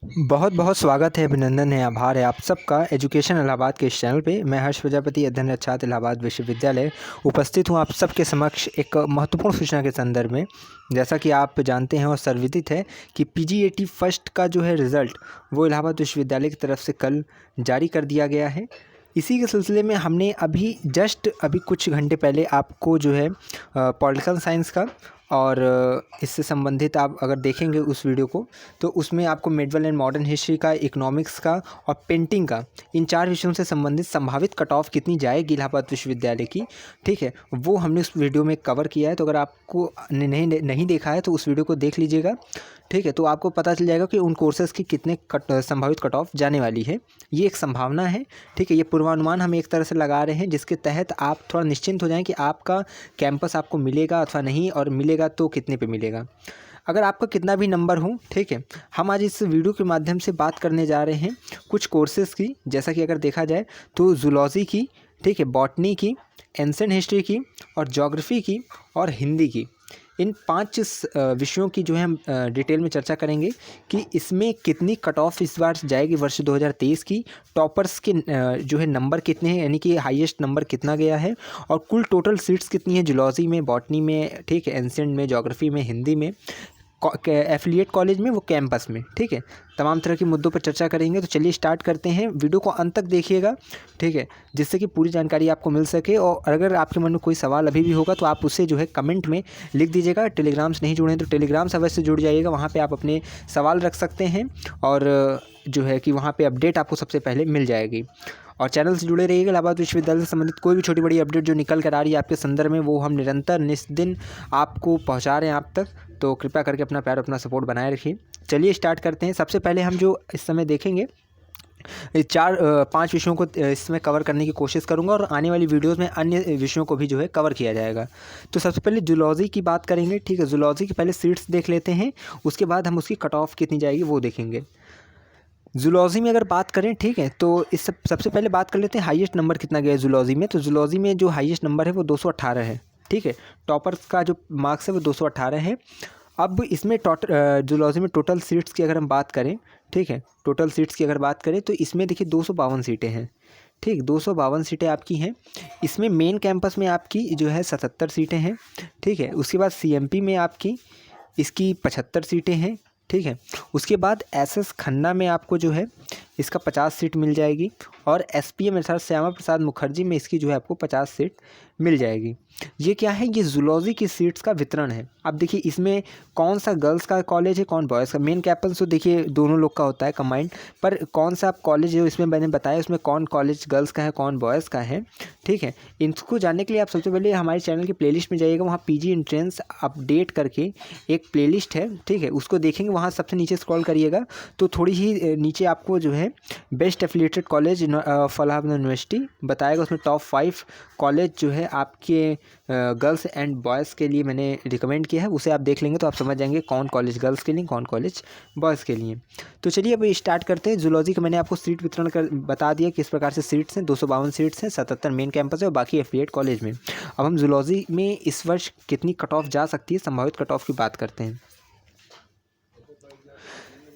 बहुत बहुत स्वागत है, अभिनंदन है, आभार है आप सबका एजुकेशन इलाहाबाद के इस चैनल पे। मैं हर्ष प्रजापति, अध्ययनरत छात्र, इलाहाबाद विश्वविद्यालय, उपस्थित हूँ आप सबके समक्ष एक महत्वपूर्ण सूचना के संदर्भ में। जैसा कि आप जानते हैं और सर्वविदित है कि PGAT फर्स्ट का जो है रिज़ल्ट वो इलाहाबाद विश्वविद्यालय की तरफ से कल जारी कर दिया गया है। इसी के सिलसिले में हमने अभी कुछ घंटे पहले आपको जो है पॉलिटिकल साइंस का और इससे संबंधित आप अगर देखेंगे उस वीडियो को तो उसमें आपको मेडीवल एंड मॉडर्न हिस्ट्री का, इकोनॉमिक्स का और पेंटिंग का, इन 4 विषयों से संबंधित संभावित कट ऑफ कितनी जाएगी इलाहाबाद विश्वविद्यालय की, ठीक है, वो हमने उस वीडियो में कवर किया है। तो अगर आपको नहीं देखा है तो उस वीडियो को देख लीजिएगा, ठीक है। तो आपको पता चल जाएगा कि उन कोर्सेज़ की कितने संभावित कट ऑफ जाने वाली है। ये एक संभावना है, ठीक है। ये पूर्वानुमान हम एक तरह से लगा रहे हैं जिसके तहत आप थोड़ा निश्चिंत हो जाएं कि आपका कैंपस आपको मिलेगा अथवा नहीं, और मिलेगा तो कितने पे मिलेगा। अगर आपका कितना भी नंबर हो, ठीक है, हम आज इस वीडियो के माध्यम से बात करने जा रहे हैं कुछ कोर्सेज़ की। जैसा कि अगर देखा जाए तो जूलॉजी की, ठीक है, बॉटनी की, एंशिएंट हिस्ट्री की और ज्योग्राफी की और हिंदी की, इन 5 विषयों की जो है हम डिटेल में चर्चा करेंगे कि इसमें कितनी कट ऑफ इस बार जाएगी वर्ष 2023 की। टॉपर्स के जो है नंबर कितने हैं, यानी कि हाईएस्ट नंबर कितना गया है, और कुल टोटल सीट्स कितनी है जूलॉजी में, बॉटनी में, ठीक है, एंशिएंट में, ज्योग्राफी में, हिंदी में, एफिलिएट कॉलेज में, वो कैंपस में, ठीक है। तमाम तरह के मुद्दों पर चर्चा करेंगे। तो चलिए स्टार्ट करते हैं। वीडियो को अंत तक देखिएगा, ठीक है, जिससे कि पूरी जानकारी आपको मिल सके। और अगर आपके मन में कोई सवाल अभी भी होगा तो आप उसे जो है कमेंट में लिख दीजिएगा। टेलीग्राम से नहीं जुड़े हैं तो टेलीग्राम से अवश्य जुड़ जाइएगा, वहाँ पर आप अपने सवाल रख सकते हैं और जो है कि वहाँ पर अपडेट आपको सबसे पहले मिल जाएगी। और चैनल से जुड़े रहिएगा। इलाहाबाद विश्वविद्यालय से संबंधित कोई भी छोटी बड़ी अपडेट जो निकल कर आ रही है आपके संदर्भ में, वो हम निरंतर निस्दिन आपको पहुंचा रहे हैं आप तक। तो कृपया करके अपना प्यार, अपना सपोर्ट बनाए रखिए। चलिए स्टार्ट करते हैं। सबसे पहले हम जो इस समय देखेंगे, 5 विषयों को इसमें कवर करने की कोशिश करूंगा और आने वाली वीडियोस में अन्य विषयों को भी जो है कवर किया जाएगा। तो सबसे पहले जूलॉजी की बात करेंगे, ठीक है। जूलॉजी के पहले सीट्स देख लेते हैं, उसके बाद हम उसकी कट ऑफ कितनी जाएगी वो देखेंगे। जूलॉजी में अगर बात करें, ठीक है, तो सबसे पहले बात कर लेते हैं हाईएस्ट नंबर कितना गया है जूलॉजी में। तो जूलॉजी में जो हाईएस्ट नंबर है वो 218 है, ठीक है। टॉपर्स का जो मार्क्स है वो 218 है। अब इसमें जूलॉजी में टोटल सीट्स की अगर हम बात करें, ठीक है, टोटल सीट्स की अगर बात करें तो इसमें देखिए 252 सीटें हैं, ठीक, 252 सीटें आपकी हैं। इसमें मेन कैंपस में आपकी जो है 77 सीटें हैं, ठीक है। उसके बाद CMP में आपकी इसकी 75 सीटें हैं, ठीक है। उसके बाद SS खन्ना में आपको जो है इसका 50 सीट मिल जाएगी, और SPM अर्थात श्यामा प्रसाद मुखर्जी में इसकी जो है आपको 50 सीट मिल जाएगी। ये क्या है, ये जूलॉजी की सीट्स का वितरण है। अब देखिए इसमें कौन सा गर्ल्स का कॉलेज है, कौन बॉयज़ का। मेन कैंपस तो देखिए दोनों लोग का होता है कंबाइंड, पर कौन सा कॉलेज जो इसमें मैंने बताया उसमें कौन कॉलेज गर्ल्स का है, कौन बॉयज़ का है, ठीक है। इनको जानने के लिए आप सबसे पहले हमारे चैनल की प्लेलिस्ट में जाइएगा। वहाँ PG एंट्रेंस अपडेट करके एक प्लेलिस्ट है, ठीक है, उसको देखेंगे। वहाँ सबसे नीचे स्क्रॉल करिएगा तो थोड़ी ही नीचे आपको जो है best affiliated college Allahabad university बताएगा। उसमें टॉप 5 कॉलेज जो है आपके गर्ल्स एंड बॉयज़ के लिए मैंने रिकमेंड किया है, उसे आप देख लेंगे तो आप समझ जाएंगे कौन कॉलेज गर्ल्स के लिए, कौन कॉलेज बॉयज़ के लिए। तो चलिए अब स्टार्ट करते हैं। जूलॉजी का मैंने आपको सीट वितरण कर बता दिया किस प्रकार से सीट्स हैं। 252 सीट्स हैं, 77 मेन कैंपस है और बाकी एफिलिएट कॉलेज में। अब हम जूलॉजी में इस वर्ष कितनी कट ऑफ जा सकती है, संभावित कट ऑफ की बात करते हैं।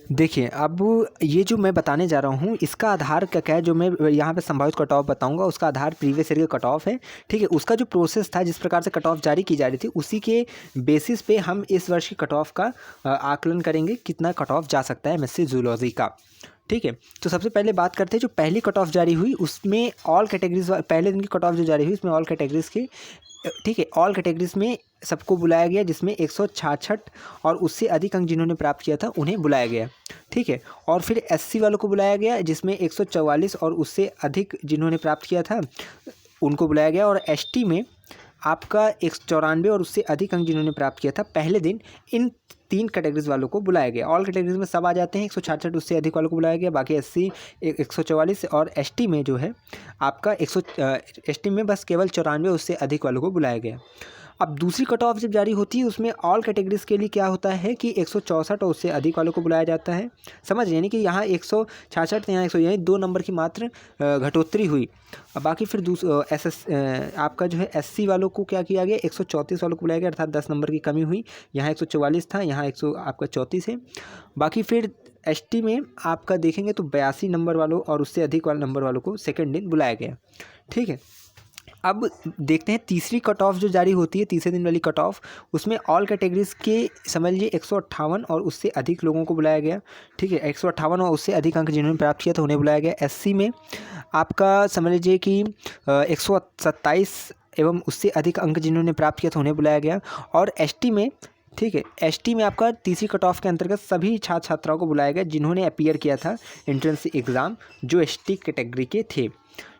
देखिए अब ये जो मैं बताने जा रहा हूँ इसका आधार क्या है, जो मैं यहाँ पे संभावित कट ऑफ बताऊँगा उसका आधार प्रीवियस ईयर का कट ऑफ है, ठीक है। उसका जो प्रोसेस था, जिस प्रकार से कट ऑफ जारी की जा रही थी, उसी के बेसिस पे हम इस वर्ष की कट ऑफ का आकलन करेंगे, कितना कट ऑफ जा सकता है MSc जूलॉजी का, ठीक है। तो सबसे पहले बात करते हैं जो पहली कट ऑफ जारी हुई उसमें ऑल कैटेगरीज, पहले दिन की कट ऑफ जो जारी हुई उसमें ऑल कैटेगरीज की, ठीक है, ऑल कैटेगरीज में सबको बुलाया गया, जिसमें 166 और उससे अधिक अंक जिन्होंने प्राप्त किया था उन्हें बुलाया गया, ठीक है। और फिर SC वालों को बुलाया गया, जिसमें 144 और उससे अधिक जिन्होंने प्राप्त किया था उनको बुलाया गया। और ST में आपका 194 और उससे अधिक अंक जिन्होंने प्राप्त किया था पहले दिन, इन 3 कैटेगरीज वालों को बुलाया गया। ऑल कैटेगरीज में सब आ जाते हैं, 166 उससे अधिक वालों को बुलाया गया, बाकी SC 144 और ST में जो है आपका ST में बस केवल 94 उससे अधिक वालों को बुलाया गया। अब दूसरी कट ऑफ जब जारी होती है उसमें ऑल कैटेगरीज के लिए क्या होता है कि 164 और उससे अधिक वालों को बुलाया जाता है, समझ, यानी कि यहाँ 166 यहाँ 100, यानी 2 नंबर की मात्र घटोतरी हुई। अब बाकी फिर आपका जो है SC वालों को क्या किया गया, 134 वालों को बुलाया गया, अर्थात 10 नंबर की कमी हुई। यहाँ 144 था, यहाँ 100 आपका 34 है। बाकी फिर एसटी में आपका देखेंगे तो 82 नंबर वालों और उससे अधिक वाले नंबर वालों को सेकंड दिन बुलाया गया। ठीक है, अब देखते हैं तीसरी कट ऑफ जो जारी होती है, तीसरे दिन वाली कट ऑफ, उसमें ऑल कैटेगरीज के समझ लीजिए 158 और उससे अधिक लोगों को बुलाया गया। ठीक है, 158 और उससे अधिक अंक जिन्होंने प्राप्त किया था उन्हें बुलाया गया। एससी में आपका समझ लीजिए कि 127 एवं उससे अधिक अंक जिन्होंने प्राप्त किया था उन्हें बुलाया गया। और एसटी में, ठीक है, एसटी में आपका तीसरी कट ऑफ के अंतर्गत सभी छात्र छात्राओं को बुलाया गया जिन्होंने अपीयर किया था एंट्रेंस एग्ज़ाम, जो एसटी कैटेगरी के थे।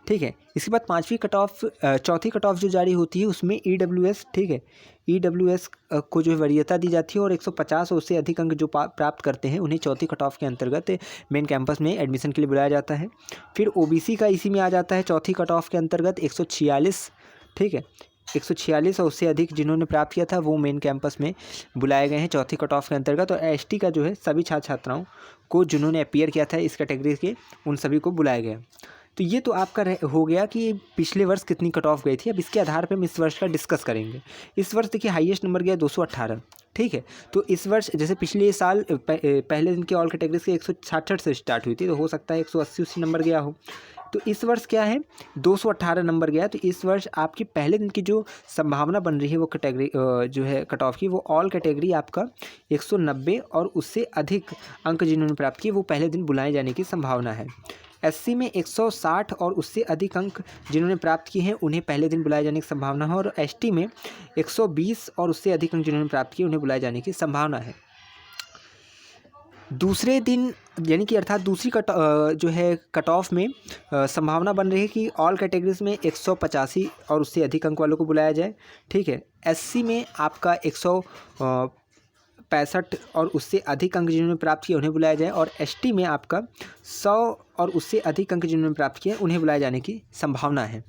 ठीक है, इसके बाद पांचवी कट ऑफ, चौथी कट ऑफ जो जारी होती है उसमें ईडब्ल्यूएस, ठीक है, ईडब्ल्यूएस को जो है वरीयता दी जाती है और 150 और उससे अधिक अंक जो प्राप्त करते हैं उन्हें चौथी कट ऑफ के अंतर्गत मेन कैंपस में एडमिशन के लिए बुलाया जाता है। फिर ओबीसी का इसी में आ जाता है चौथी कट ऑफ के अंतर्गत 146, ठीक है, 146 और उससे अधिक जिन्होंने प्राप्त किया था वो मेन कैंपस में बुलाए गए हैं चौथी कट ऑफ के अंतर्गत। और एसटी का जो है सभी छात्र छात्राओं को जिन्होंने अपीयर किया था इस कैटेगरी के, उन सभी को बुलाया गया। तो ये तो आपका हो गया कि पिछले वर्ष कितनी कट ऑफ गई थी। अब इसके आधार पे हम इस वर्ष का डिस्कस करेंगे। इस वर्ष देखिए हाईएस्ट नंबर गया 218। ठीक है, तो इस वर्ष जैसे पिछले साल पहले दिन के ऑल कैटेगरीज के 166 से स्टार्ट हुई थी, तो हो सकता है 180 नंबर गया हो। तो इस वर्ष क्या है, 218 नंबर गया। तो इस वर्ष आपकी पहले दिन की जो संभावना बन रही है वो कैटेगरी जो है कट ऑफ की, वो ऑल कैटेगरी आपका 190 और उससे अधिक अंक जिन्होंने प्राप्त किए वो पहले दिन बुलाए जाने की संभावना है। एससी में 160 और उससे अधिक अंक जिन्होंने प्राप्त किए हैं उन्हें पहले दिन बुलाए जाने की संभावना है। और एसटी में 120 और उससे अधिक अंक जिन्होंने प्राप्त किए उन्हें बुलाए जाने की संभावना है। दूसरे दिन यानी कि अर्थात दूसरी जो है कट ऑफ में संभावना बन रही है कि ऑल कैटेगरीज में 185 और उससे अधिक अंक वालों को बुलाया जाए। ठीक है, एससी में आपका 165 और उससे अधिक अंक जिन्होंने प्राप्त किए उन्हें बुलाया जाए। और एसटी में आपका 100 और उससे अधिक अंक जिन्होंने प्राप्त किए उन्हें बुलाए जाने की संभावना है।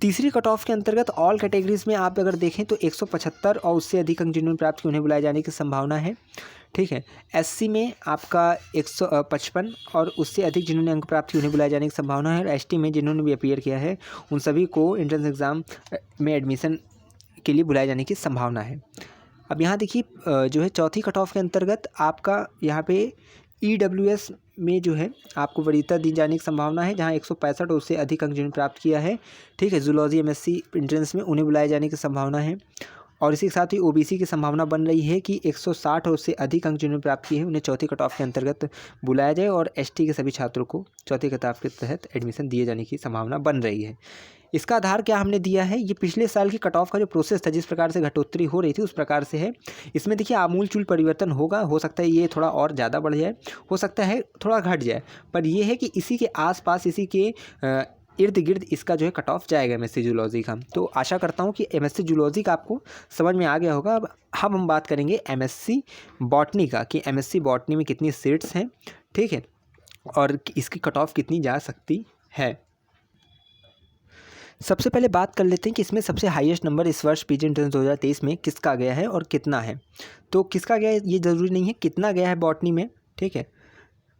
तीसरी कट ऑफ के अंतर्गत ऑल कैटेगरीज में आप अगर देखें तो 175 और उससे अधिक अंक जिन्होंने प्राप्त किए उन्हें बुलाए जाने की संभावना है। ठीक है, एससी में आपका 155 और उससे अधिक जिन्होंने अंक प्राप्त किए उन्हें बुलाए जाने की संभावना है। और एसटी में जिन्होंने भी अपीयर किया है उन सभी को एंट्रेंस एग्ज़ाम में एडमिशन के लिए बुलाए जाने की संभावना है। अब यहाँ देखिए जो है चौथी कट ऑफ के अंतर्गत आपका यहाँ पे ईडब्ल्यूएस में जो है आपको वरीयता दी जाने की संभावना है, जहाँ 165 और उससे अधिक अंक जिन्होंने प्राप्त किया है, ठीक है, जूलॉजी एमएससी एंट्रेंस में उन्हें बुलाए जाने की संभावना है। और इसी के साथ ही ओबीसी की संभावना बन रही है कि 160 और उससे अधिक अंक जिन्होंने प्राप्त किए हैं उन्हें चौथी कट ऑफ के अंतर्गत बुलाया जाए। और एसटी के सभी छात्रों को चौथी कट ऑफ के तहत एडमिशन दिए जाने की संभावना बन रही है। इसका आधार क्या हमने दिया है, ये पिछले साल की कट ऑफ का जो प्रोसेस था जिस प्रकार से घटोत्तरी हो रही थी उस प्रकार से है। इसमें देखिए आमूल चूल परिवर्तन होगा, हो सकता है ये थोड़ा और ज़्यादा बढ़ जाए, हो सकता है थोड़ा घट जाए, पर यह है कि इसी के आसपास, इसी के इर्द गिर्द इसका जो है कट ऑफ जाएगा एमएससी जूलॉजी का। तो आशा करता हूँ कि एमएससी जूलॉजी का आपको समझ में आ गया होगा। अब हम बात करेंगे एमएससी बॉटनी का, कि एमएससी बॉटनी में कितनी सीट्स हैं, ठीक है, और इसकी कट ऑफ कितनी जा सकती है। सबसे पहले बात कर लेते हैं कि इसमें सबसे हाईएस्ट नंबर इस वर्ष पीजी एंट्रेंस 2023 में किसका गया है और कितना है। तो किसका गया है ये ज़रूरी नहीं है, कितना गया है बॉटनी में, ठीक है।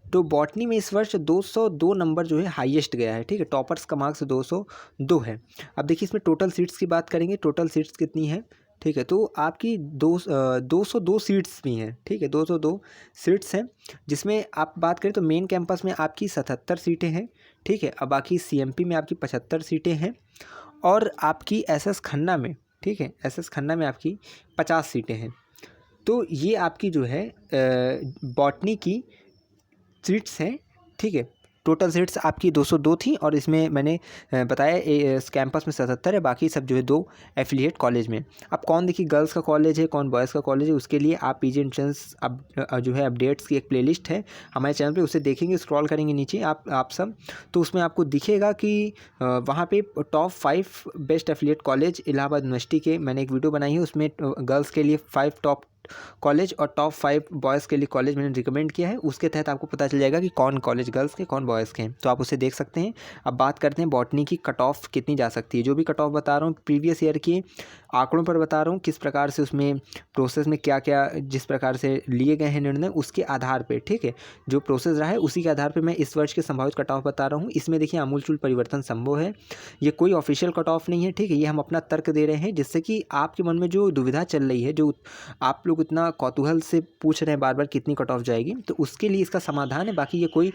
तो बॉटनी में इस वर्ष 202 नंबर जो है हाईएस्ट गया है, ठीक है, टॉपर्स का मार्क्स 202 है। अब देखिए इसमें टोटल सीट्स की बात करेंगे, टोटल सीट्स कितनी है, ठीक है, तो आपकी 202 सीट्स भी हैं, ठीक है, 202 सीट्स हैं, जिसमें आप बात करें तो मेन कैंपस में आपकी 77 सीटें हैं, ठीक है। अब बाकी सीएमपी में आपकी 75 सीटें हैं और आपकी एसएस खन्ना में, ठीक है, एसएस खन्ना में आपकी 50 सीटें हैं। तो ये आपकी जो है बॉटनी की सीट्स हैं, ठीक है। टोटल सीट्स आपकी 202 थी और इसमें मैंने बताया इस कैंपस में 77 है, बाकी सब जो है 2 एफिलिएट कॉलेज में। अब कौन देखिए गर्ल्स का कॉलेज है, कौन बॉयज़ का कॉलेज है, उसके लिए आप पीजी एंट्रेंस अब जो है अपडेट्स की एक प्लेलिस्ट है हमारे चैनल पे, उसे देखेंगे, स्क्रॉल करेंगे नीचे आप सब, तो उसमें आपको दिखेगा कि वहाँ पे top 5 best affiliate college Allahabad university के मैंने एक वीडियो बनाई है, उसमें गर्ल्स के लिए 5 टॉप कॉलेज और टॉप 5 बॉयज़ के लिए कॉलेज मैंने रिकमेंड किया है। उसके तहत आपको पता चल जाएगा कि कौन कॉलेज गर्ल्स के, कौन बॉयज़ के हैं, तो आप उसे देख सकते हैं। अब बात करते हैं बॉटनी की कट ऑफ कितनी जा सकती है। जो भी कट ऑफ बता रहा हूँ प्रीवियस ईयर के आंकड़ों पर बता रहा हूँ, किस प्रकार से उसमें प्रोसेस में क्या क्या जिस प्रकार से लिए गए हैं निर्णय, उसके आधार पर, ठीक है, जो प्रोसेस रहा है उसी के आधार पर मैं इस वर्ष के संभावित कट ऑफ बता रहा हूँ। इसमें देखिए आमूलचूल परिवर्तन संभव है, ये कोई ऑफिशियल कट ऑफ नहीं है, ठीक है, ये हम अपना तर्क दे रहे हैं जिससे कि आपके मन में जो दुविधा चल रही है, जो आप लोग लोग इतना कौतूहल से पूछ रहे हैं बार बार कितनी कट ऑफ जाएगी, तो उसके लिए इसका समाधान है। बाकी ये कोई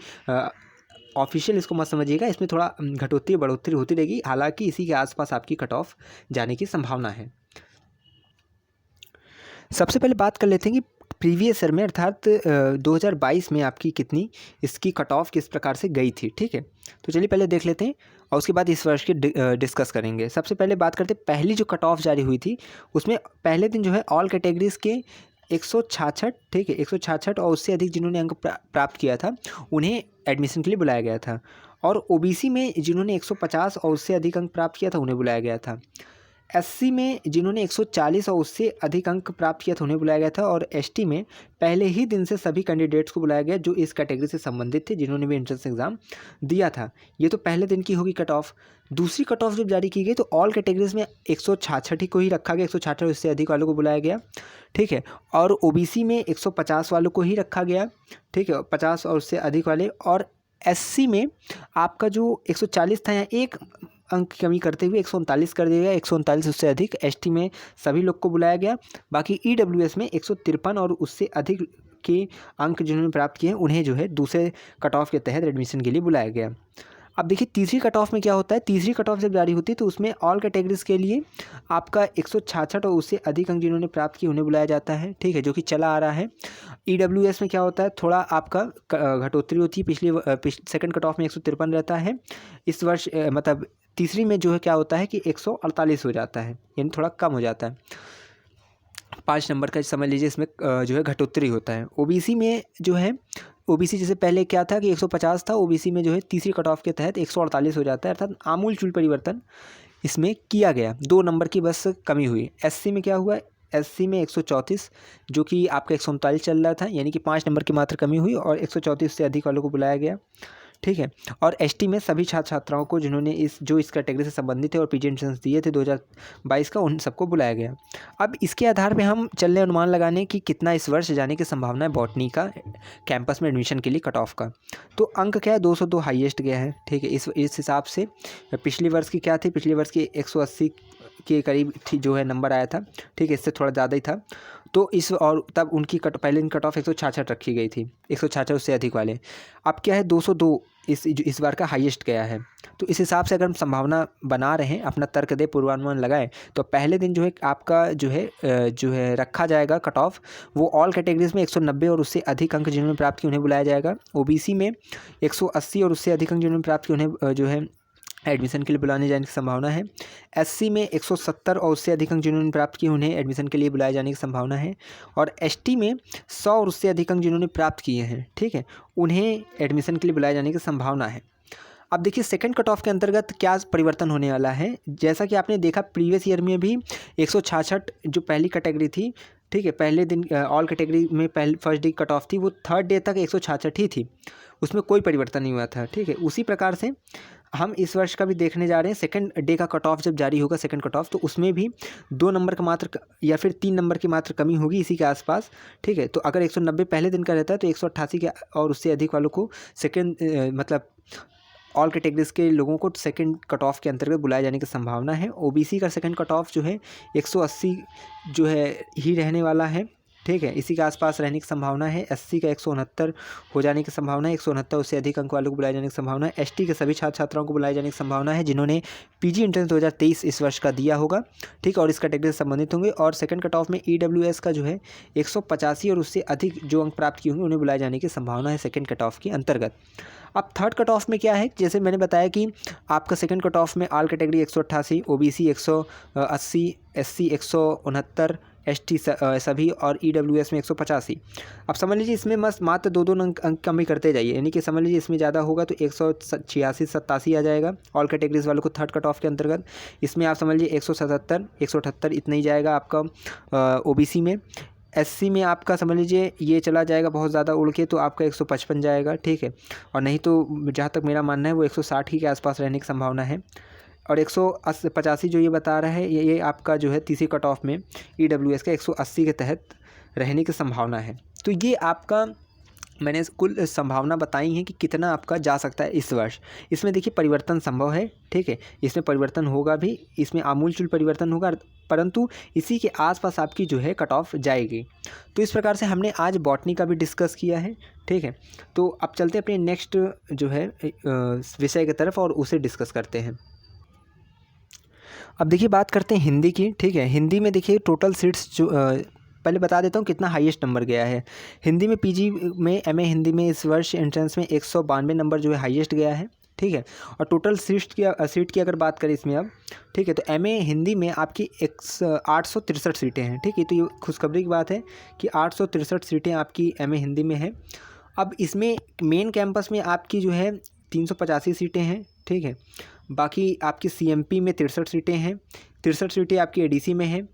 ऑफिशियल इसको मत समझिएगा, इसमें थोड़ा घटोत्तरी बढ़ोतरी होती रहेगी, हालांकि इसी के आसपास आपकी कट ऑफ जाने की संभावना है। सबसे पहले बात कर लेते हैं कि प्रीवियस ईयर में अर्थात 2022 में आपकी कितनी इसकी कट ऑफ किस प्रकार से गई थी। ठीक है, तो चलिए पहले देख लेते हैं और उसके बाद इस वर्ष की डिस्कस करेंगे। सबसे पहले बात करते हैं पहली जो कट ऑफ जारी हुई थी, उसमें पहले दिन जो है ऑल कैटेगरीज़ के 166, ठीक है 166 और उससे अधिक जिन्होंने अंक प्राप्त किया था उन्हें एडमिशन के लिए बुलाया गया था। और ओबीसी में जिन्होंने 150 और उससे अधिक अंक प्राप्त किया था उन्हें बुलाया गया था। एससी में जिन्होंने 140 और उससे अधिक अंक प्राप्त किया था उन्हें बुलाया गया था। और एसटी में पहले ही दिन से सभी कैंडिडेट्स को बुलाया गया जो इस कैटेगरी से संबंधित थे, जिन्होंने भी एंट्रेंस एग्जाम दिया था। ये तो पहले दिन की होगी कट ऑफ। दूसरी कट ऑफ जब जारी की गई तो ऑल कैटेगरीज में 166 को ही रखा गया, 166 उससे अधिक वालों को बुलाया गया। ठीक है, और ओबीसी में 150 वालों को ही रखा गया। ठीक है, 50 और उससे अधिक वाले। और एससी में आपका जो 140 था यहाँ एक अंक कमी करते हुए 139 कर दिया गया, 139 उससे अधिक। एसटी में सभी लोग को बुलाया गया। बाकी ईडब्ल्यूएस में 153 और उससे अधिक के अंक जिन्होंने प्राप्त किए हैं उन्हें जो है दूसरे कट ऑफ के तहत एडमिशन के लिए बुलाया गया। अब देखिए तीसरी कट ऑफ में क्या होता है। तीसरी कट ऑफ जब जारी होती है तो उसमें ऑल कैटेगरीज के लिए आपका 166 और उससे अधिक अंक जिन्होंने प्राप्त किए उन्हें बुलाया जाता है। ठीक है, जो कि चला आ रहा है। ईडब्ल्यूएस में क्या होता है, थोड़ा आपका घटोत्तरी होती है। पिछली सेकंड कट ऑफ में 153 रहता है। इस वर्ष मतलब तीसरी में जो है क्या होता है कि 148 हो जाता है, यानी थोड़ा कम हो जाता है। 5 नंबर का समझ लीजिए इसमें जो है घटोत्तरी होता है। ओबीसी में जो है, ओबीसी जैसे पहले क्या था कि 150 था, ओबीसी में जो है तीसरी कट ऑफ के तहत 148 हो जाता है। अर्थात आमूलचूल परिवर्तन इसमें किया गया, 2 नंबर की बस कमी हुई। एससी में क्या हुआ, एससी में 134 जो कि आपका 139 चल रहा था, यानी कि 5 नंबर की मात्र कमी हुई और 134 से अधिक वालों को बुलाया गया। ठीक है, और एसटी में सभी छात्र छात्राओं को जिन्होंने इस कैटेगरी से संबंधित है और पीजी एंट्रेंस दिए थे 2022 का, उन सबको बुलाया गया। अब इसके आधार पे हम चल रहे अनुमान लगाने कि कितना इस वर्ष जाने की संभावना है बॉटनी का कैंपस में एडमिशन के लिए कट ऑफ का। तो अंक क्या है, 202 हाईएस्ट गया है। ठीक है, इस हिसाब से पिछले वर्ष की क्या थी, पिछले वर्ष की 180 के करीब थी जो है नंबर आया था। ठीक है, इससे थोड़ा ज़्यादा ही था। तो इस और तब उनकी पहले दिन कट ऑफ 166 रखी गई थी, 166 उससे अधिक वाले। अब क्या है 202 इस बार का हाईएस्ट गया है। तो इस हिसाब से अगर हम संभावना बना रहे हैं, अपना तर्क दे पूर्वानुमान लगाएं, तो पहले दिन जो है आपका जो है रखा जाएगा कट ऑफ, वो ऑल कैटेगरीज में 190 और उससे अधिक अंक जिन्होंने प्राप्त किए उन्हें बुलाया जाएगा। ओबीसी में 180 और उससे अधिक अंक जिन्होंने प्राप्त किए उन्हें जो है एडमिशन के लिए बुलाने जाने की संभावना है। एससी में 170 और उससे अधिक अंक जिन्होंने प्राप्त किए उन्हें एडमिशन के लिए बुलाए जाने की संभावना है। और एसटी में 100 और उससे अधिक अंक जिन्होंने प्राप्त किए हैं, ठीक है, उन्हें एडमिशन के लिए बुलाए जाने की संभावना है। अब देखिए सेकंड कट ऑफ के अंतर्गत क्या परिवर्तन होने वाला है। जैसा कि आपने देखा प्रीवियस ईयर में भी 166 जो पहली कैटेगरी थी, ठीक है, पहले दिन ऑल कैटेगरी में फर्स्ट डे कट ऑफ थी, वो थर्ड डे तक 166 ही थी, उसमें कोई परिवर्तन नहीं हुआ था। ठीक है, उसी प्रकार से हम इस वर्ष का भी देखने जा रहे हैं। सेकंड डे का कट ऑफ जब जारी होगा सेकंड कट ऑफ, तो उसमें भी 2 नंबर का मात्र या फिर 3 नंबर की मात्र कमी होगी इसी के आसपास। ठीक है, तो अगर 190 पहले दिन का रहता है तो 188 के और उससे अधिक वालों को सेकंड मतलब ऑल कैटेगरीज के लोगों को सेकंड कट ऑफ के अंतर्गत बुलाए जाने की संभावना है। ओबीसी का सेकंड कट ऑफ जो है 180 जो है ही रहने वाला है। ठीक है, इसी के आसपास रहने की संभावना है। एससी का 169 हो जाने की संभावना है, 169 उससे अधिक अंक वालों को बुलाए जाने की संभावना है। एसटी के सभी छात्र छात्राओं को बुलाए जाने की संभावना है जिन्होंने पीजी एंट्रेंस 2023 इस वर्ष का दिया होगा। ठीक, और इस कैटेगरी से संबंधित होंगे। और सेकंड कट ऑफ में ईडब्ल्यूएस का जो है 185 और उससे अधिक जो अंक प्राप्त किए होंगे उन्हें बुलाए जाने की संभावना है सेकंड कट ऑफ के अंतर्गत। अब थर्ड कट ऑफ में क्या है, जैसे मैंने बताया कि आपका सेकंड कट ऑफ में all category 188, OBC 180, SC 169, ST सभी और ईडब्ल्यूएस में 185। अब समझ लीजिए इसमें मात्र 2-2 अंक कमी करते जाइए, यानी कि समझ लीजिए इसमें ज़्यादा होगा तो 186-87 आ जाएगा ऑल कैटेगरीज वालों को थर्ड कट ऑफ के अंतर्गत। इसमें आप समझ लीजिए 177-178 इतना ही जाएगा आपका ओबीसी में। एससी में आपका समझ लीजिए ये चला जाएगा बहुत ज़्यादा उड़ के, तो आपका 155 जाएगा। ठीक है, और नहीं तो जहाँ तक मेरा मानना है वो 160 ही के आसपास रहने की संभावना है। और 185 जो ये बता रहा है ये आपका जो है तीसरी कट ऑफ में ईडब्ल्यूएस का 180 के तहत रहने की संभावना है। तो ये आपका मैंने कुल संभावना बताई है कि कितना आपका जा सकता है इस वर्ष। इसमें देखिए परिवर्तन संभव है, ठीक है, इसमें परिवर्तन होगा भी, इसमें आमूलचूल परिवर्तन होगा, परंतु इसी के आसपास आपकी जो है कट ऑफ जाएगी। तो इस प्रकार से हमने आज बॉटनी का भी डिस्कस किया है, ठीक है। तो अब चलते हैं अपने नेक्स्ट जो है विषय की तरफ और उसे डिस्कस करते हैं। अब देखिए बात करते हैं हिंदी की, ठीक है। हिंदी में देखिए टोटल सीट्स जो पहले बता देता हूँ कितना हाईएस्ट नंबर गया है हिंदी में। पीजी में, एमए हिंदी में इस वर्ष एंट्रेंस में 192 नंबर जो है हाईएस्ट गया है, ठीक है। और टोटल सीट की अगर बात करें इसमें अब, ठीक है, तो एमए हिंदी में आपकी 863 सीटें हैं, ठीक है। तो ये खुशखबरी की बात है कि 863 सीटें आपकी एमए हिंदी में हैं। अब इसमें मेन कैंपस में आपकी जो है 385 सीटें हैं, ठीक है। बाकी आपकी सीएमपी में 63 सीटें हैं, 63 सीटें आपकी एडीसी में हैं,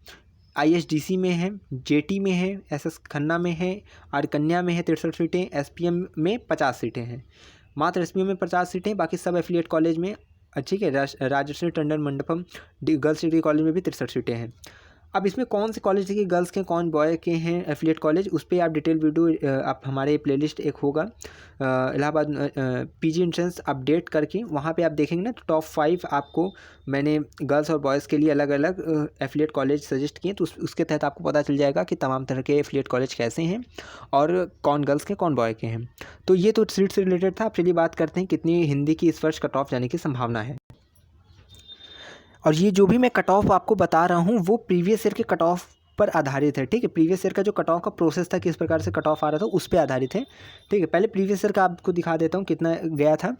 आईएसडीसी में है, जेटी में है, एसएस खन्ना में है, आर कन्या में है 63 सीटें, एसपीएम में 50 सीटें हैं, मात्र एसपीएम में 50 सीटें। बाकी सब एफिलिएट कॉलेज में, ठीक है, Rajshree Tandon Mandapam girls degree college में भी 63 सीटें हैं। अब इसमें कौन से कॉलेज देखिए गर्ल्स के कौन बॉय के हैं एफिलिएट कॉलेज, उस पर आप डिटेल वीडियो आप हमारे प्लेलिस्ट एक होगा इलाहाबाद पीजी एंट्रेंस अपडेट करके, वहाँ पे आप देखेंगे ना तो टॉप 5 आपको मैंने गर्ल्स और बॉयज़ के लिए अलग अलग एफिलिएट कॉलेज सजेस्ट किए। तो उसके तहत आपको पता चल जाएगा कि तमाम तरह के एफिलिएट कॉलेज कैसे हैं और कौन गर्ल्स के कौन बॉय के हैं। तो ये तो सीट से रिलेटेड था। अब चलिए बात करते हैं कितनी हिंदी की इस वर्ष कट ऑफ जाने की संभावना है। और ये जो भी मैं कट ऑफ आपको बता रहा हूँ वो प्रीवियस ईयर के कट ऑफ पर आधारित है, ठीक है। प्रीवियस ईयर का जो कट ऑफ का प्रोसेस था, किस प्रकार से कट ऑफ आ रहा था, उस पर आधारित है, ठीक है। पहले प्रीवियस ईयर का आपको दिखा देता हूँ कितना गया था।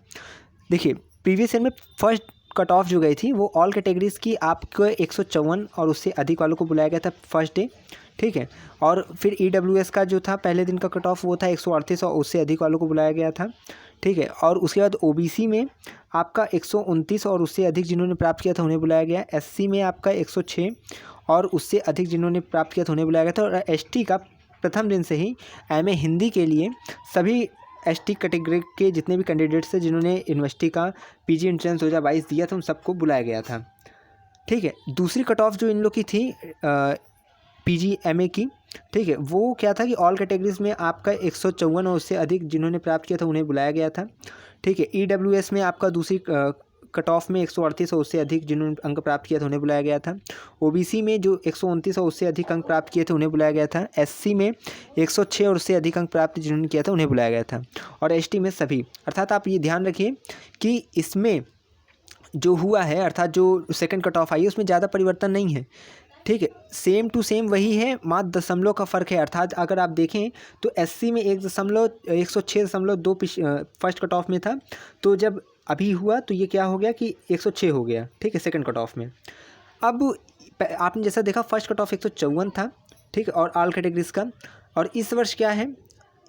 देखिए प्रीवियस ईयर में फर्स्ट कट ऑफ जो गई थी वो ऑल कैटेगरीज़ की आपको 154 और उससे अधिक वालों को बुलाया गया था फर्स्ट डे, ठीक है। और फिर ईडब्ल्यूएस का जो था पहले दिन का कट ऑफ वो था 138 और उससे अधिक वालों को बुलाया गया था, ठीक है। और उसके बाद ओबीसी में आपका 129 और उससे अधिक जिन्होंने प्राप्त किया था उन्हें बुलाया गया। एससी में आपका 106 और उससे अधिक जिन्होंने प्राप्त किया था उन्हें बुलाया गया था। और एसटी का प्रथम दिन से ही एमए हिंदी के लिए सभी एसटी कैटेगरी के जितने भी कैंडिडेट्स थे जिन्होंने यूनिवर्सिटी का पीजी एंट्रेंस 2022 दिया था उन सबको बुलाया गया था, ठीक है। दूसरी कट ऑफ जो इन लोग की थी पीजी एमए की, ठीक है, वो क्या था कि ऑल कैटेगरीज़ में आपका 154 और उससे अधिक जिन्होंने प्राप्त किया था उन्हें बुलाया गया था, ठीक है। ईडब्ल्यूएस में आपका दूसरी कट ऑफ में 138 और उससे अधिक जिन्होंने अंक प्राप्त किया था उन्हें बुलाया गया था। ओबीसी में जो 129 और उससे अधिक अंक प्राप्त किए थे उन्हें बुलाया गया था। एससी में 106 और उससे अधिक अंक प्राप्त जिन्होंने किया था उन्हें बुलाया गया था। और एसटी में सभी। अर्थात आप ये ध्यान रखिए कि इसमें जो हुआ है, अर्थात जो सेकंड कट ऑफ आई है उसमें ज़्यादा परिवर्तन नहीं है, ठीक है। सेम टू सेम वही है, मात्र दशमलव का फ़र्क है। अर्थात अगर आप देखें तो एससी में 106.2 फर्स्ट कट ऑफ में था, तो जब अभी हुआ तो ये क्या हो गया कि 106 हो गया, ठीक है, सेकंड कट ऑफ में। अब आपने जैसा देखा फर्स्ट कट ऑफ 154 था, ठीक है, और ऑल कैटेगरीज का। और इस वर्ष क्या है,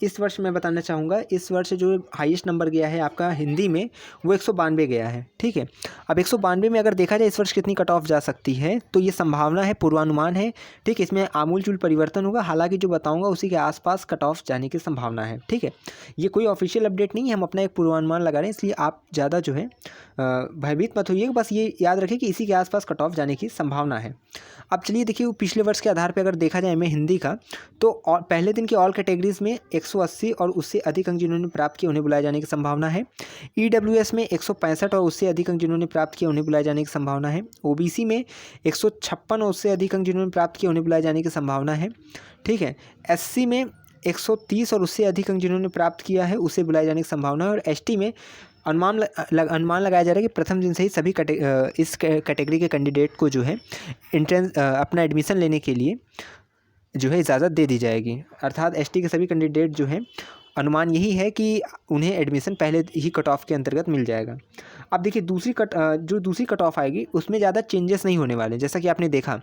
इस वर्ष मैं बताना चाहूँगा, इस वर्ष जो हाईएस्ट नंबर गया है आपका हिंदी में वो 192 गया है, ठीक है। अब 192 में अगर देखा जाए इस वर्ष कितनी कट ऑफ जा सकती है, तो ये संभावना है, पूर्वानुमान है, ठीक है। इसमें आमूल-चूल परिवर्तन होगा, हालांकि जो बताऊंगा उसी के आसपास कट ऑफ जाने की संभावना है, ठीक है। ये कोई ऑफिशियल अपडेट नहीं है, हम अपना एक पूर्वानुमान लगा रहे हैं, इसलिए आप ज़्यादा जो है भयभीत मत होइएगा, बस ये याद रखें कि इसी के आसपास कट ऑफ जाने की संभावना है। अब चलिए देखिए पिछले वर्ष के आधार पर अगर देखा जाए एमए हिंदी का, तो पहले दिन की ऑल कैटेगरीज़ में 180 और उससे अधिक अंक जिन्होंने प्राप्त किए उन्हें बुलाए जाने की संभावना है। ईडब्ल्यूएस में 165 और उससे अधिक अंक जिन्होंने प्राप्त किए उन्हें बुलाए जाने की संभावना है। ओबीसी में 156 और उससे अधिक अंक जिन्होंने प्राप्त किए उन्हें बुलाए जाने की संभावना है, ठीक है। एससी में 130 और उससे अधिक अंक जिन्होंने प्राप्त किया है उसे बुलाए जाने की संभावना है। और एसटी में अनुमान लगाया जा रहा है कि प्रथम दिन से ही सभी इस कैटेगरी के कैंडिडेट को जो है एंट्रेंस अपना एडमिशन लेने के लिए जो है इजाज़त दे दी जाएगी। अर्थात एसटी के सभी कैंडिडेट जो हैं अनुमान यही है कि उन्हें एडमिशन पहले ही कट ऑफ के अंतर्गत मिल जाएगा। अब देखिए जो दूसरी कट ऑफ आएगी उसमें ज़्यादा चेंजेस नहीं होने वाले, जैसा कि आपने देखा,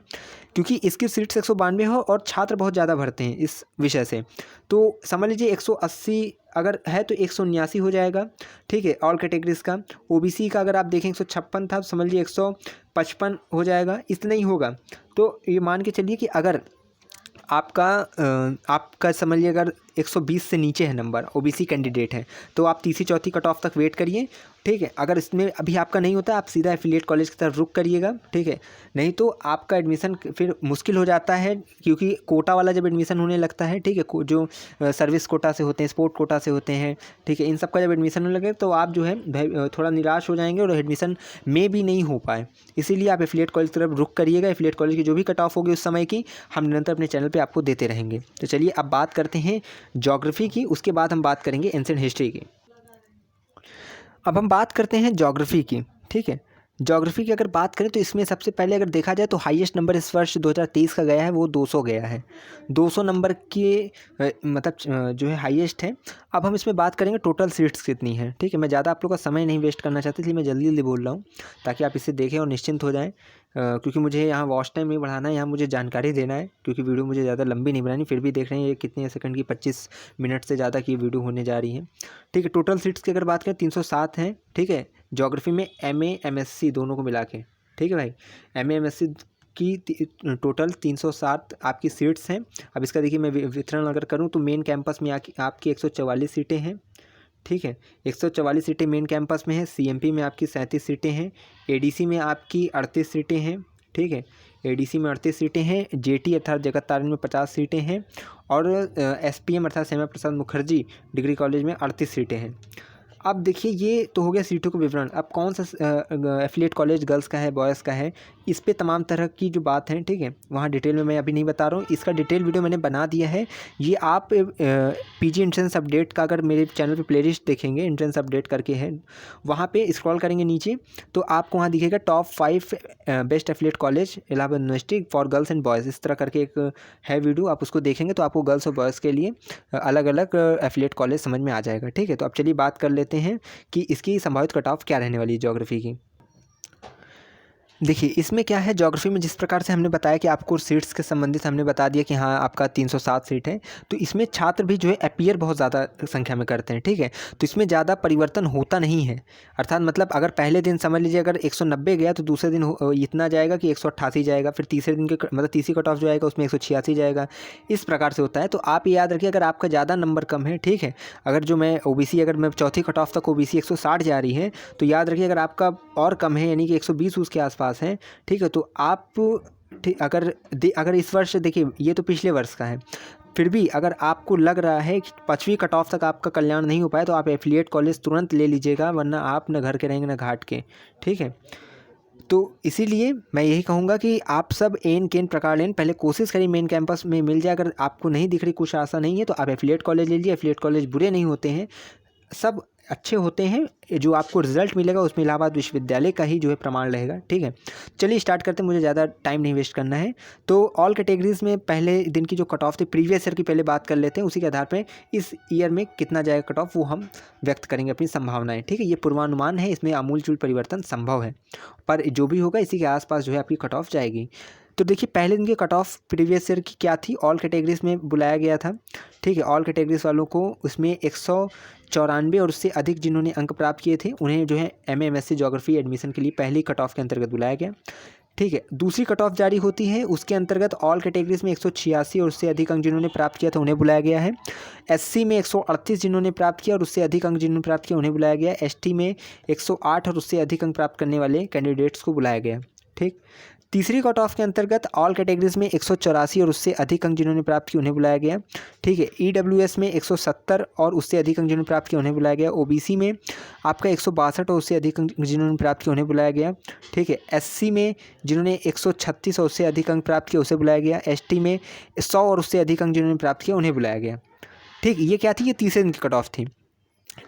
क्योंकि इसकी सीट्स 192 हो और छात्र बहुत ज़्यादा भरते हैं इस विषय से, तो समझ लीजिए 180 अगर है तो 179 हो जाएगा, ठीक है, ऑल कैटेगरीज़ का। ओबीसी का अगर आप देखें 156 था, तो समझ लीजिए 155 हो जाएगा, इतना ही होगा। तो ये मान के चलिए कि अगर आपका समझ लीजिए अगर 120 से नीचे है नंबर, ओबीसी कैंडिडेट है, तो आप तीसरी चौथी कट ऑफ तक वेट करिए, ठीक है। अगर इसमें अभी आपका नहीं होता आप सीधा एफिलिएट कॉलेज की तरफ रुख करिएगा, ठीक है। नहीं तो आपका एडमिशन फिर मुश्किल हो जाता है, क्योंकि कोटा वाला जब एडमिशन होने लगता है, ठीक है, जो सर्विस कोटा से होते हैं, स्पोर्ट कोटा से होते हैं, ठीक है, इन सब का जब एडमिशन होने लगे तो आप जो है थोड़ा निराश हो जाएंगे और एडमिशन में भी नहीं हो पाए। इसीलिए आप एफिलिएट कॉलेज की तरफ रुख करिएगा। एफिलिएट कॉलेज की जो भी कट ऑफ होगी उस समय की हम निरंतर अपने चैनल पर आपको देते रहेंगे। तो चलिए अब बात करते हैं ज्योग्राफी की, उसके बाद हम बात करेंगे एंशिएंट हिस्ट्री की। अब हम बात करते हैं ज्योग्राफी की, ठीक है। ज्योग्राफी की अगर बात करें तो इसमें सबसे पहले अगर देखा जाए तो हाईएस्ट नंबर इस वर्ष 2023 का गया है, वो 200 गया है। 200 नंबर के मतलब जो है हाईएस्ट है। अब हम इसमें बात करेंगे टोटल सीट्स कितनी है, ठीक है। मैं ज़्यादा आप लोग का समय नहीं वेस्ट करना चाहती, इसलिए मैं जल्दी जल्दी बोल रहा हूँ ताकि आप इसे देखें और निश्चिंत हो जाएँ, क्योंकि मुझे यहाँ वॉच टाइम नहीं बढ़ाना है, यहाँ मुझे जानकारी देना है, क्योंकि वीडियो मुझे ज़्यादा लंबी नहीं बनानी। फिर भी देख रहे हैं ये कितने सेकंड की, 25 मिनट से ज़्यादा की वीडियो होने जा रही है, ठीक है। टोटल सीट्स की अगर बात करें 307 हैं, ठीक है, ज्योग्राफी में MA MSc दोनों को मिला के, ठीक है भाई। MA MSc की टोटल 307 आपकी सीट्स हैं। अब इसका देखिए मैं वितरण अगर करूं तो मेन कैंपस में आपकी 144 सीटें हैं, ठीक है। 144 सीटें मेन कैंपस में है। CMP में आपकी 37 सीटें हैं। ADC में आपकी 38 सीटें हैं, ठीक है। ADC में 38 सीटें हैं। JT अर्थात जगत में 50 सीटें हैं और SPM अर्थात श्यामा प्रसाद मुखर्जी डिग्री कॉलेज में 38 सीटें हैं। अब देखिए ये तो हो गया सीटों का विवरण। अब कौन सा एफिलिएट कॉलेज गर्ल्स का है, बॉयज़ का है, इस पे तमाम तरह की जो बात है, ठीक है, वहाँ डिटेल में मैं अभी नहीं बता रहा हूँ। इसका डिटेल वीडियो मैंने बना दिया है। ये आप PG एंट्रेंस अपडेट का अगर मेरे चैनल पे प्लेलिस्ट देखेंगे, एंट्रेंस अपडेट करके है, वहाँ पे स्क्रॉल करेंगे नीचे तो आपको वहाँ दिखेगा top 5 best affiliate college Allahabad university for girls and boys, इस तरह करके एक है वीडियो। आप उसको देखेंगे तो आपको गर्ल्स और बॉयज़ के लिए अलग अलग एफिलिएट कॉलेज समझ में आ जाएगा, ठीक है। तो अब चलिए बात कर लेते हैं कि इसकी संभावित कट ऑफ क्या रहने वाली है ज्योग्राफी की। देखिए इसमें क्या है, ज्योग्राफी में जिस प्रकार से हमने बताया कि आपको सीट्स के संबंधित हमने बता दिया कि हाँ आपका 307 सीट है, तो इसमें छात्र भी जो है अपीयर बहुत ज़्यादा संख्या में करते हैं, ठीक है। तो इसमें ज़्यादा परिवर्तन होता नहीं है, अर्थात मतलब अगर पहले दिन समझ लीजिए अगर 190 गया तो दूसरे दिन इतना जाएगा कि 188 जाएगा, फिर तीसरे दिन के मतलब तीसरी कट ऑफ जो आएगा उसमें 186 जाएगा, इस प्रकार से होता है। तो आप याद रखिए अगर आपका ज़्यादा नंबर कम है, ठीक है, अगर जो मैं OBC अगर मैं चौथी कट ऑफ तक OBC 160 जा रही है, तो याद रखिए अगर आपका और कम है यानी कि 120 उसके आसपास है, ठीक है, तो आप ठीक अगर इस वर्ष देखिए ये तो पिछले वर्ष का है, फिर भी अगर आपको लग रहा है कि 5वीं कट ऑफ तक आपका कल्याण नहीं हो पाया तो आप एफिलिएट कॉलेज तुरंत ले लीजिएगा, वरना आप न घर के रहेंगे न घाट के, ठीक है। तो इसीलिए मैं यही कहूँगा कि आप सब एन केन प्रकार लेन पहले कोशिश करिए मेन कैंपस में मिल जाए। अगर आपको नहीं दिख रही, कुछ आशा नहीं है, तो आप एफिलिएट कॉलेज ले लीजिए। एफिलिएट कॉलेज बुरे नहीं होते हैं, सब अच्छे होते हैं। जो आपको रिजल्ट मिलेगा उसमें इलाहाबाद विश्वविद्यालय का ही जो है प्रमाण रहेगा, ठीक है। चलिए स्टार्ट करते हैं, मुझे ज़्यादा टाइम नहीं वेस्ट करना है। तो ऑल कैटेगरीज में पहले दिन की जो कट ऑफ थी प्रीवियस ईयर की पहले बात कर लेते हैं, उसी के आधार पर इस ईयर में कितना जाएगा कट ऑफ वो हम व्यक्त करेंगे अपनी संभावनाएं, ठीक है। ये पूर्वानुमान है, इसमें आमूलचूल परिवर्तन संभव है, पर जो भी होगा इसी के आसपास जो है आपकी कट ऑफ जाएगी। तो देखिए पहले दिन की कट ऑफ प्रीवियस ईयर की क्या थी, ऑल कैटेगरीज में बुलाया गया था, ठीक है। ऑल कैटेगरीज वालों को उसमें 194 और उससे अधिक जिन्होंने अंक प्राप्त किए थे उन्हें जो है MA MSc ज्योग्राफी एडमिशन के लिए पहली कट ऑफ के अंतर्गत बुलाया गया, ठीक है। दूसरी कट ऑफ जारी होती है, उसके अंतर्गत ऑल कैटेगरीज में 186 और उससे अधिक अंक जिन्होंने प्राप्त किया था उन्हें बुलाया गया है। SC में 138 जिन्होंने प्राप्त किया और उससे अधिक अंक जिन्होंने प्राप्त किया उन्हें बुलाया गया। ST में 108 और उससे अधिक अंक प्राप्त करने वाले कैंडिडेट्स को बुलाया गया, ठीक। तीसरी कट ऑफ के अंतर्गत ऑल कैटेगरीज में 184 और उससे अधिक अंक जिन्होंने प्राप्त किए उन्हें बुलाया गया, ठीक है। EWS में 170 और उससे अधिक अंक जिन्होंने प्राप्त किए उन्हें बुलाया गया। OBC में आपका 162 और उससे अधिक अंक जिन्होंने प्राप्त किए उन्हें बुलाया गया, ठीक है। SC में जिन्होंने 136 और उससे अधिक अंक प्राप्त किए उसे बुलाया गया। ST में 100 और उससे अधिक अंक जिन्होंने प्राप्त किया उन्हें बुलाया गया, ठीक। ये क्या थी, ये तीसरे दिन की कट ऑफ थी।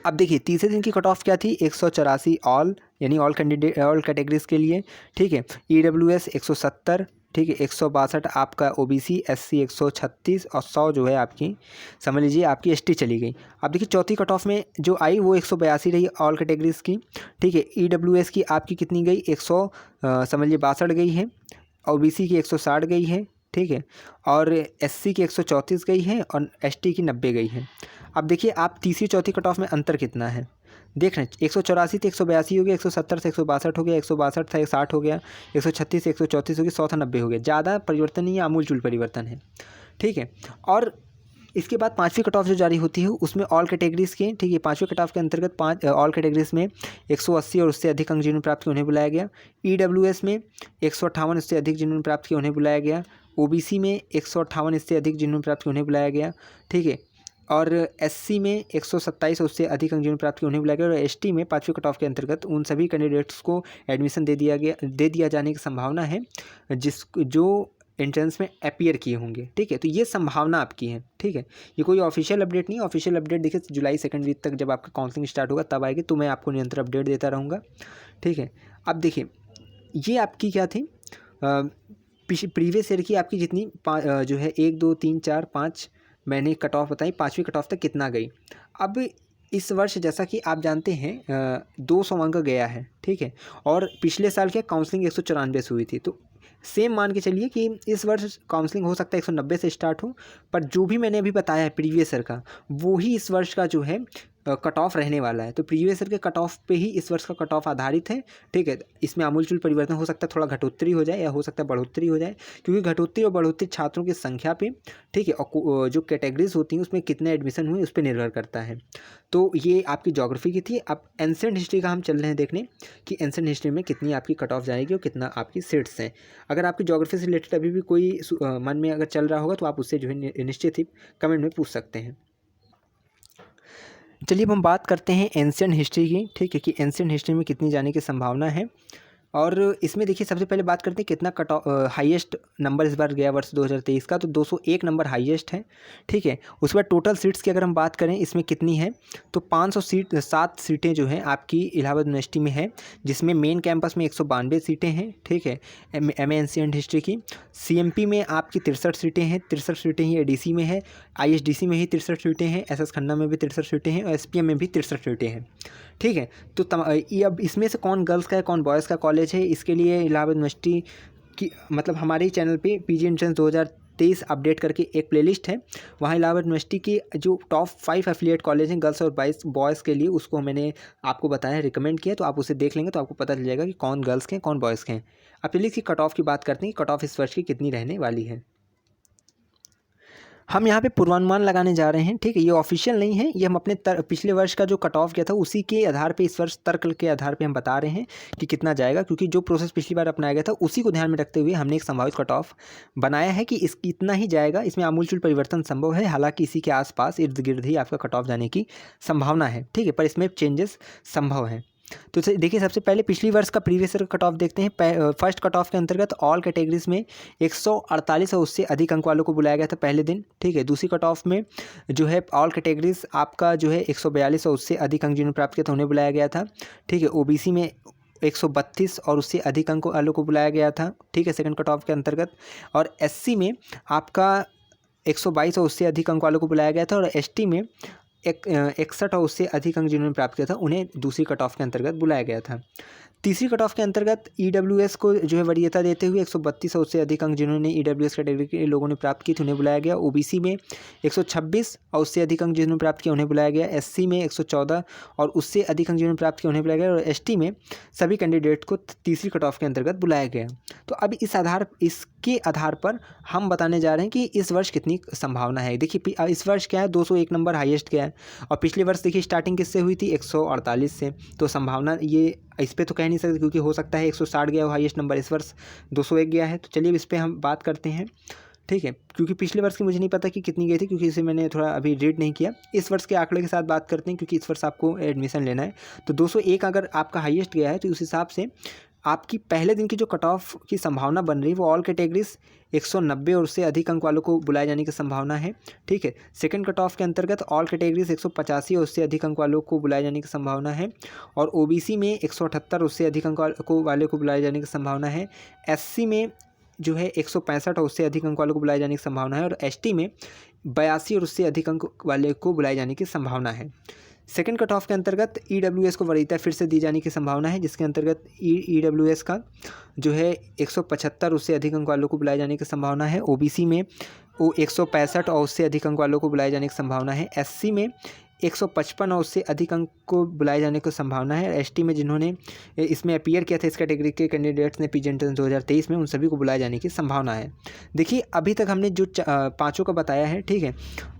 अब देखिए तीसरे दिन की कट ऑफ क्या थी, 184 ऑल यानी ऑल कैटेगरीज के लिए, ठीक है। EWS 170, ठीक है, 162 आपका OBC, SC 136 और 100 जो है आपकी समझ लीजिए आपकी ST चली गई। अब देखिए चौथी कट ऑफ में जो आई वो 182 रही ऑल कैटेगरीज की, ठीक है। EWS की आपकी कितनी गई, 100 समझ लीजिए 62 गई है। OBC की 160 गई है, ठीक है, और SC की 134 गई है और ST की 90 गई है। अब देखिए आप तीसरी चौथी कट ऑफ में अंतर कितना है देख रहे हैं, 184 से 182 हो गया, 170 से 162 हो गया, 162 से 60 हो गया, 136 से 134 हो गया, 100 था 90 हो गया। ज़्यादा परिवर्तन नहीं है, आमूलचूल परिवर्तन है, ठीक है। और इसके बाद 5वीं कट ऑफ जो जारी होती है उसमें ऑल कैटेगरीज़ के, ठीक है, 5वीं कट ऑफ के अंतर्गत 5 ऑल कैटेगरीज़ में 180 और उससे अधिक अंक जिन्होंने प्राप्त किए उन्हें बुलाया गया। EWS में 158 इससे अधिक जिन्होंने प्राप्त किए उन्हें बुलाया गया। OBC में 158 इससे अधिक जिन्होंने प्राप्त किए उन्हें बुलाया गया, ठीक है। और SC में 127 और उससे अधिक अंक जिन्होंने प्राप्त किए उन्हें बुलाया गया। और ST में 5वीं कट ऑफ के अंतर्गत उन सभी कैंडिडेट्स को एडमिशन दे दिया जाने की संभावना है जो एंट्रेंस में अपीयर किए होंगे, ठीक है। तो ये संभावना आपकी है, ठीक है। ये कोई ऑफिशियल अपडेट नहीं है। ऑफिशियल अपडेट देखिए जुलाई 2nd वीक तक जब आपका काउंसलिंग स्टार्ट होगा तब आएगी, तो मैं आपको निरंतर अपडेट देता रहूँगा, ठीक है। अब देखिए ये आपकी क्या थी, प्रीवियस ईयर की आपकी जितनी जो है 1 2 3 4 5 मैंने कट ऑफ बताई, 5वीं कट ऑफ तक कितना गई। अब इस वर्ष जैसा कि आप जानते हैं 200 अंक गया है, ठीक है। और पिछले साल क्या काउंसलिंग 194 से हुई थी, तो सेम मान के चलिए कि इस वर्ष काउंसलिंग हो सकता है 190 से स्टार्ट हो, पर जो भी मैंने अभी बताया है प्रीवियस ईयर का वो ही इस वर्ष का जो है कट ऑफ रहने वाला है। तो प्रीवियस ईयर के कट ऑफ पे ही इस वर्ष का कट ऑफ आधारित है, ठीक है। इसमें आमूलचूल परिवर्तन हो सकता है, थोड़ा घटोत्तरी हो जाए या हो सकता है बढ़ोतरी हो जाए, क्योंकि घटोत्तरी और बढ़ोतरी छात्रों की संख्या पे, ठीक है, और जो कैटेगरीज होती हैं उसमें कितने एडमिशन हुए उस पर निर्भर करता है। तो ये आपकी ज्योग्राफी की थी। अब एंसेंट हिस्ट्री का हम चल रहे हैं देखने कि एंसेंट हिस्ट्री में कितनी आपकी कट ऑफ जाएगी और कितना आपकी सीट्स हैं। अगर आपकी ज्योग्राफी से रिलेटेड अभी भी कोई मन में अगर चल रहा होगा तो आप उससे जो है निश्चित ही कमेंट में पूछ सकते हैं। चलिए अब हम बात करते हैं एंशिएंट हिस्ट्री की, ठीक है, कि एंशिएंट हिस्ट्री में कितनी जाने की संभावना है। और इसमें देखिए सबसे पहले बात करते हैं कितना कट हाईएस्ट नंबर इस बार गया वर्ष 2023 का, तो 201 नंबर हाईएस्ट है, ठीक है। उसके बाद टोटल सीट्स की अगर हम बात करें इसमें कितनी है, तो 507 सीटें जो हैं आपकी इलाहाबाद यूनिवर्सिटी में है, जिसमें मेन कैंपस में 192 सीटें हैं, ठीक है, एमए एंशिएंट हिस्ट्री की। CMP में आपकी 63 सीटें हैं, 63 सीटें ही ADC में है, ISDC में ही 63 सीटें हैं, SS खन्ना में भी 63 सीटें हैं और SPM में भी 63 सीटें हैं, ठीक है। तो ये अब इसमें से कौन गर्ल्स का है कौन बॉयज़ का कॉलेज है, इसके लिए इलाहाबाद यूनिवर्सिटी की मतलब हमारे ही चैनल पे PG एंट्रेंस 2023 अपडेट करके एक प्लेलिस्ट है, वहाँ इलाहाबाद यूनिवर्सिटी की जो टॉप 5 एफिलिएट कॉलेज हैं गर्ल्स और बॉयज़ के लिए, उसको मैंने आपको बताया, रिकमेंड किया, तो आप उसे देख लेंगे तो आपको पता चल जाएगा कि कौन गर्ल्स के हैं कौन बॉयज़ के हैं। अब चलिए इसकी कट ऑफ की बात करते हैं कि कट ऑफ इस वर्ष की कितनी रहने वाली है। हम यहाँ पे पूर्वानुमान लगाने जा रहे हैं, ठीक है, ये ऑफिशियल नहीं है, ये हम अपने पिछले वर्ष का जो कट ऑफ किया था उसी के आधार पे इस वर्ष तर्क के आधार पे हम बता रहे हैं कि कितना जाएगा, क्योंकि जो प्रोसेस पिछली बार अपनाया गया था उसी को ध्यान में रखते हुए हमने एक संभावित कट ऑफ बनाया है कि इस इतना ही जाएगा। इसमें आमूलचूल परिवर्तन संभव है, हालांकि इसी के आसपास इर्द गिर्द ही आपका कट ऑफ जाने की संभावना है, ठीक है, पर इसमें चेंजेस संभव हैं। तो देखिए सबसे पहले पिछली वर्ष का प्रीवियस ईयर कट ऑफ देखते हैं। फर्स्ट कट ऑफ के अंतर्गत ऑल कैटेगरीज में 148 और उससे अधिक अंक वालों को बुलाया गया था पहले दिन, ठीक है। दूसरी कट ऑफ में जो है ऑल कैटेगरीज आपका जो है 142 और उससे अधिक अंक जिन्होंने प्राप्त किया था उन्हें बुलाया गया था, ठीक है। OBC में 132 और उससे अधिक अंक वालों को बुलाया गया था, ठीक है, सेकंड कट ऑफ के अंतर्गत। और SC में आपका 122 और उससे अधिक अंक वालों को बुलाया गया था। और ST में 61 और उससे अधिक अंक जिन्होंने प्राप्त किया था उन्हें दूसरी कट ऑफ के अंतर्गत बुलाया गया था। तीसरी कट ऑफ के अंतर्गत EWS को जो है वरीयता देते हुए 132 और उससे अधिक अंक जिन्होंने EWS कैटेगरी के लोगों ने प्राप्त की थी उन्हें बुलाया गया। OBC में 126 और उससे अधिक अंक जिन्होंने प्राप्त किया उन्हें बुलाया गया। SC में 114 और उससे अधिक अंक जिन्होंने प्राप्त किया उन्हें बुलाया गया। और ST में सभी कैंडिडेट को तीसरी कट ऑफ के अंतर्गत बुलाया गया। तो अब इसके आधार पर हम बताने जा रहे हैं कि इस वर्ष कितनी संभावना है। देखिए इस वर्ष क्या है, 201 नंबर हाईएस्ट गया है, और पिछले वर्ष देखिए स्टार्टिंग किससे हुई थी, 148 से। तो संभावना ये इस पे तो कह नहीं सकते, क्योंकि हो सकता है 160 गया हो हाईएस्ट नंबर, इस वर्ष 201 गया है। तो चलिए इस पर हम बात करते हैं, ठीक है, क्योंकि पिछले वर्ष की मुझे नहीं पता कि कितनी गई थी, क्योंकि इसे मैंने थोड़ा अभी रीड नहीं किया। इस वर्ष के आंकड़े के साथ बात करते हैं, क्योंकि इस वर्ष आपको एडमिशन लेना है। तो 201 अगर आपका हाईएस्ट गया है तो उस हिसाब से आपकी पहले दिन की जो कट ऑफ की संभावना बन रही है वो ऑल कैटेगरीज 190 और उससे अधिक अंक वालों को बुलाए जाने की संभावना है, ठीक है। सेकंड कट ऑफ के अंतर्गत ऑल कैटेगरीज 185 और उससे अधिक अंक वालों को बुलाए जाने की संभावना है। और OBC में 178 उससे अधिक अंक वाले को बुलाए जाने की संभावना है। SC में जो है 165 और उससे अधिक अंक वालों को बुलाए जाने की संभावना है। और ST में 82 और उससे अधिक अंक वाले को बुलाए जाने की संभावना है। सेकंड कट ऑफ के अंतर्गत EWS को वरीयता फिर से दी जाने की संभावना है, जिसके अंतर्गत EWS का जो है 175 उससे अधिक अंक वालों को बुलाए जाने की संभावना है। OBC में वो 165 और उससे अधिक अंक वालों को बुलाए जाने की संभावना है। SC में 155 और उससे अधिक अंक को बुलाए जाने की संभावना है। ST में जिन्होंने इसमें अपीयर किया था इस कैटेगरी के कैंडिडेट्स ने PG एंट्रेंस 2023 में, उन सभी को बुलाए जाने की संभावना है। देखिए अभी तक हमने जो पाँचों का बताया है, ठीक है,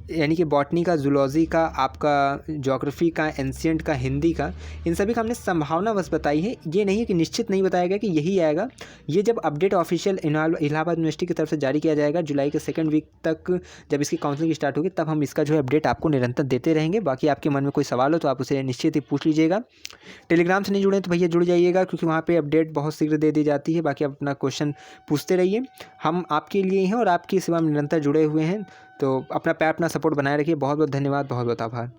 यानी कि बॉटनी का, जूलॉजी का, आपका ज्योग्राफी का, एंशिएंट का, हिंदी का, इन सभी का हमने संभावना बस बताई है। ये नहीं है कि निश्चित नहीं बताया गया कि यही आएगा। ये जब अपडेट ऑफिशियल इलाहाबाद यूनिवर्सिटी की तरफ से जारी किया जाएगा जुलाई के सेकंड वीक तक, जब इसकी काउंसलिंग स्टार्ट होगी, तब हम इसका जो है अपडेट आपको निरंतर देते रहेंगे। बाकी आपके मन में कोई सवाल हो तो आप उसे निश्चित ही पूछ लीजिएगा। टेलीग्राम से नहीं जुड़े तो भैया जुड़ जाइएगा, क्योंकि वहाँ पे अपडेट बहुत शीघ्र दे दी जाती है। बाकी आप अपना क्वेश्चन पूछते रहिए, हम आपके लिए हैं और आपकी सेवा में निरंतर जुड़े हुए हैं। तो अपना प्यार, अपना सपोर्ट बनाए रखिए। बहुत बहुत धन्यवाद, बहुत बहुत आभार।